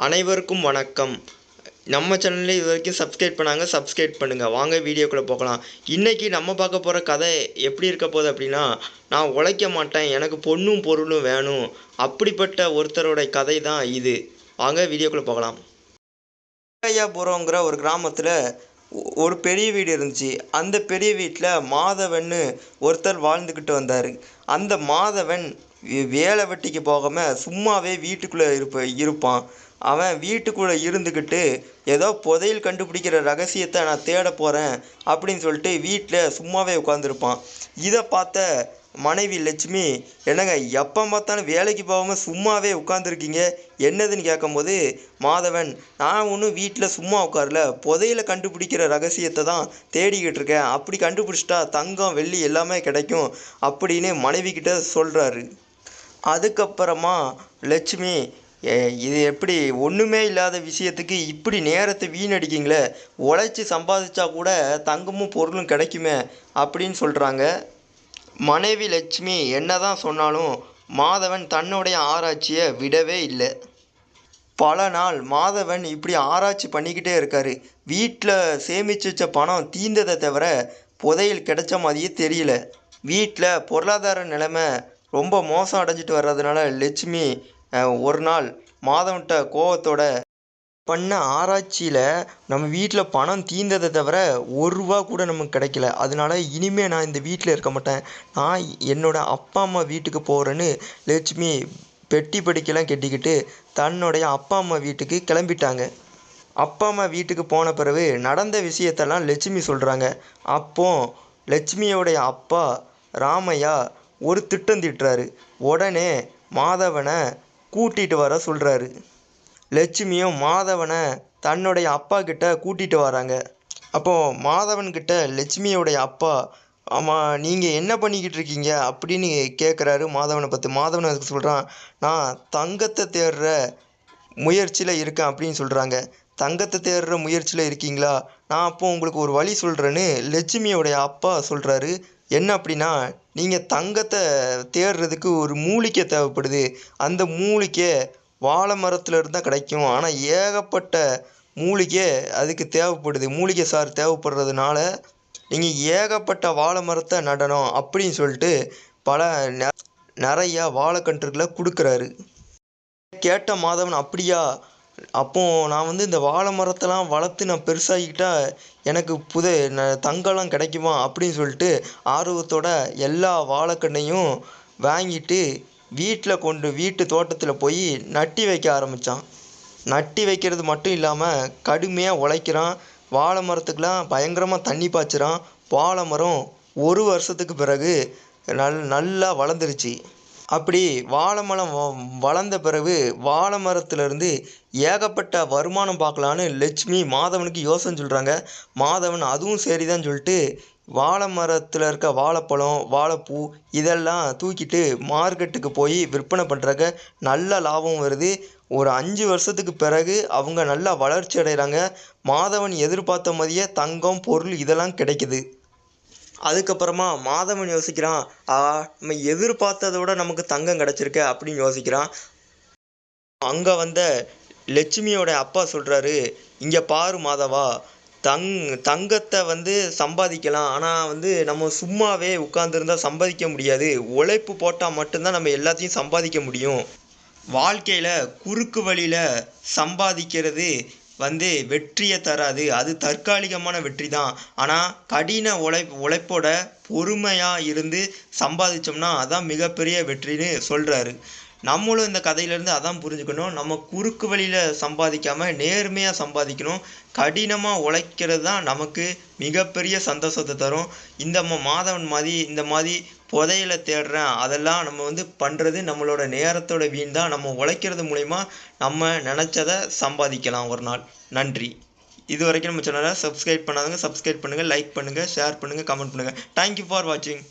அனைவருக்கும் வணக்கம். நம்ம சேனல்ல இதுவரைக்கும் சப்ஸ்கிரைப் பண்ணாங்க, சப்ஸ்கிரைப் பண்ணுங்க. வாங்க வீடியோக்குள்ள போகலாம். இன்னைக்கு நம்ம பார்க்க போற கதை எப்படி இருக்க போகுது அப்படின்னா, நான் உழைக்க மாட்டேன், எனக்கு பொண்ணும் பொருளும் வேணும். அப்படிப்பட்ட ஒருத்தரோட கதை தான் இது. வாங்க வீடியோக்குள்ள போகலாம். ஐயாபுரங்கிற ஒரு கிராமத்தில் ஒரு பெரிய வீடு இருந்துச்சு. அந்த பெரிய வீட்டில் மாதவன்னு ஒருத்தர் வாழ்ந்துக்கிட்டு வந்தார். அந்த மாதவன் வேலை வெட்டிக்கு போகாமல் சும்மாவே வீட்டுக்குள்ளே இருப்பான். அவன் வீட்டுக்குள்ளே இருந்துக்கிட்டு ஏதோ புதையல் கண்டுபிடிக்கிற ரகசியத்தை நான் தேட போகிறேன் அப்படின்னு சொல்லிட்டு வீட்டில் சும்மாவே உட்காந்துருப்பான். இதை பார்த்த மனைவி லட்சுமி, என்னங்க எப்போ பார்த்தாலும் வேலைக்கு போகாமல் சும்மாவே உட்காந்துருக்கீங்க, என்னதுன்னு கேட்கும்போது மாதவன், நான் ஒன்றும் வீட்டில் சும்மா உட்காரல, புதையலை கண்டுபிடிக்கிற ரகசியத்தை தான் தேடிக்கிட்டு இருக்கேன், அப்படி கண்டுபிடிச்சிட்டா தங்கம் வெள்ளி எல்லாமே கிடைக்கும் அப்படின்னு மனைவிக்கிட்ட சொல்கிறாரு. அதுக்கப்புறமா லட்சுமி, இது எப்படி ஒன்றுமே இல்லாத விஷயத்துக்கு இப்படி நேரத்தை வீணடிக்கிங்களே, உழைச்சி சம்பாதிச்சா கூட தங்கமும் பொருளும் கிடைக்குமே அப்படின்னு சொல்கிறாங்க. மனைவி லட்சுமி என்னதான் சொன்னாலும் மாதவன் தன்னுடைய ஆராய்ச்சியை விடவே இல்லை. பல நாள் மாதவன் இப்படி ஆராய்ச்சி பண்ணிக்கிட்டே இருக்காரு. வீட்டில் சேமித்து வச்ச பணம் தீர்ந்ததை தவிர புதையல் கிடைச்ச மாதிரியே தெரியல. வீட்டில் பொருளாதார நிலைமை ரொம்ப மோசம் அடைஞ்சிட்டு வர்றதுனால லட்சுமி ஒரு நாள் மாதவன்கிட்ட கோவத்தோட, பண்ண ஆராய்ச்சியில் நம்ம வீட்டில் பணம் தீர்ந்ததை தவிர ஒரு ரூபா கூட நமக்கு கிடைக்கல, அதனால இனிமேல் நான் இந்த வீட்டில் இருக்க மாட்டேன், நான் என்னோடய அப்பா அம்மா வீட்டுக்கு போகிறேன்னு லட்சுமி பெட்டி படிக்கலாம் கட்டிக்கிட்டு தன்னுடைய அப்பா அம்மா வீட்டுக்கு கிளம்பிட்டாங்க. அப்பா அம்மா வீட்டுக்கு போன பிறகு நடந்த விஷயத்தெல்லாம் லட்சுமி சொல்கிறாங்க. அப்போ லட்சுமியோடைய அப்பா ராமையா ஒரு திட்டம் தீட்டுறாரு. உடனே மாதவனை கூட்டிகிட்டு வர சொல்கிறாரு. லட்சுமியும் மாதவனை தன்னுடைய அப்பா கிட்ட கூட்டிகிட்டு வராங்க. அப்போது மாதவன்கிட்ட லட்சுமியோடைய அப்பா, ஆமாம் நீங்கள் என்ன பண்ணிக்கிட்டு இருக்கீங்க அப்படின்னு கேட்குறாரு மாதவனை பார்த்து. மாதவன் அதுக்கு சொல்கிறான், நான் தங்கத்தை தேடுற முயற்சியில் இருக்கேன் அப்படின்னு சொல்கிறாங்க. தங்கத்தை தேடுற முயற்சியில் இருக்கீங்களா, நான் அப்போ உங்களுக்கு ஒரு வழி சொல்கிறேன்னு லட்சுமியோடைய அப்பா சொல்கிறாரு. என்ன அப்படின்னா, நீங்கள் தங்கத்தை தேடுறதுக்கு ஒரு மூலிகை தேவைப்படுது, அந்த மூலிகை வாழை மரத்தில் இருந்தால் கிடைக்கும், ஆனால் ஏகப்பட்ட மூலிகை அதுக்கு தேவைப்படுது, மூலிகை சாறு தேவைப்படுறதுனால நீங்கள் ஏகப்பட்ட வாழை மரத்தை நடணும் அப்படின்னு சொல்லிட்டு பல நிறையா வாழைக்கன்றுகளை கொடுக்குறாரு. கேட்ட மாதவன், அப்படியா, அப்போ நான் இந்த வாழை மரத்தெல்லாம் வளர்த்து நான் பெருசாகிக்கிட்டா எனக்கு தங்கம்லாம் கிடைக்குமா அப்படின்னு சொல்லிட்டு ஆர்வத்தோட எல்லா வாழைக்கண்ணையும் வாங்கிட்டு வீட்டு தோட்டத்தில் போய் நட்டி வைக்க ஆரம்பித்தான். நட்டி வைக்கிறது மட்டும் இல்லாமல் கடுமையாக உழைக்கிறான். வாழை மரத்துக்கெலாம் பயங்கரமாக தண்ணி பாய்ச்சுறான். வாழை மரம் ஒரு வருஷத்துக்கு பிறகு நல்லா வளர்ந்துருச்சு. அப்படி வாழை மரம் வளர்ந்த பிறகு வாழை மரத்துலேருந்து ஏகப்பட்ட வருமானம் பார்க்கலான்னு லட்சுமி மாதவனுக்கு யோசனை சொல்கிறாங்க. மாதவன் அதுவும் சரிதான் சொல்லிட்டு வாழை மரத்தில் இருக்க வாழைப்பழம், வாழைப்பூ இதெல்லாம் தூக்கிட்டு மார்க்கெட்டுக்கு போய் விற்பனை பண்ணுறாங்க. நல்ல லாபம் வருது. ஒரு 5 வருஷத்துக்கு பிறகு அவங்க நல்லா வளர்ச்சி அடைகிறாங்க. மாதவன் எதிர்பார்த்த மாதிரியே தங்கம் பொருள் இதெல்லாம் கிடைக்குது. அதுக்கப்புறமா மாதவன் யோசிக்கிறான், நம்ம எதிர்பார்த்ததை விட நமக்கு தங்கம் கிடச்சிருக்க அப்படின்னு யோசிக்கிறான். அங்கே வந்த லட்சுமியோட அப்பா சொல்கிறாரு, இங்கே பாரு மாதவா, தங்கத்தை சம்பாதிக்கலாம், ஆனால் நம்ம சும்மாவே உட்காந்துருந்தா சம்பாதிக்க முடியாது, உழைப்பு போட்டால் மட்டும்தான் நம்ம எல்லாத்தையும் சம்பாதிக்க முடியும். வாழ்க்கையில் குறுக்கு வழியில் சம்பாதிக்கிறது வெற்றியை தராது, அது தற்காலிகமான வெற்றி தான். ஆனால் கடின உழைப்போட பொறுமையாக இருந்து சம்பாதிச்சோம்னா அதான் மிகப்பெரிய வெற்றின்னு சொல்கிறாரு. நம்மளும் இந்த கதையிலேருந்து அதான் புரிஞ்சுக்கணும், நம்ம குறுக்கு வழியில் சம்பாதிக்காமல் நேர்மையாக சம்பாதிக்கணும். கடினமாக உழைக்கிறது தான் நமக்கு மிகப்பெரிய சந்தோஷத்தை தரும். இந்த மாதவன் இந்த மாதிரி புதையலை தேடுறேன் அதெல்லாம் நம்ம பண்ணுறது நம்மளோட நேரத்தோட வீண் தான். நம்ம உழைக்கிறது மூலிமா நம்ம நினச்சதை சம்பாதிக்கலாம் ஒரு நாள். நன்றி. இது வரைக்கும் நம்ம சேனலை சப்ஸ்கிரைப் பண்ணாதவங்க சப்ஸ்கிரைப் பண்ணுங்கள், லைக் பண்ணுங்கள், ஷேர் பண்ணுங்கள், கமெண்ட் பண்ணுங்கள். தேங்க்யூ ஃபார் வாட்சிங்.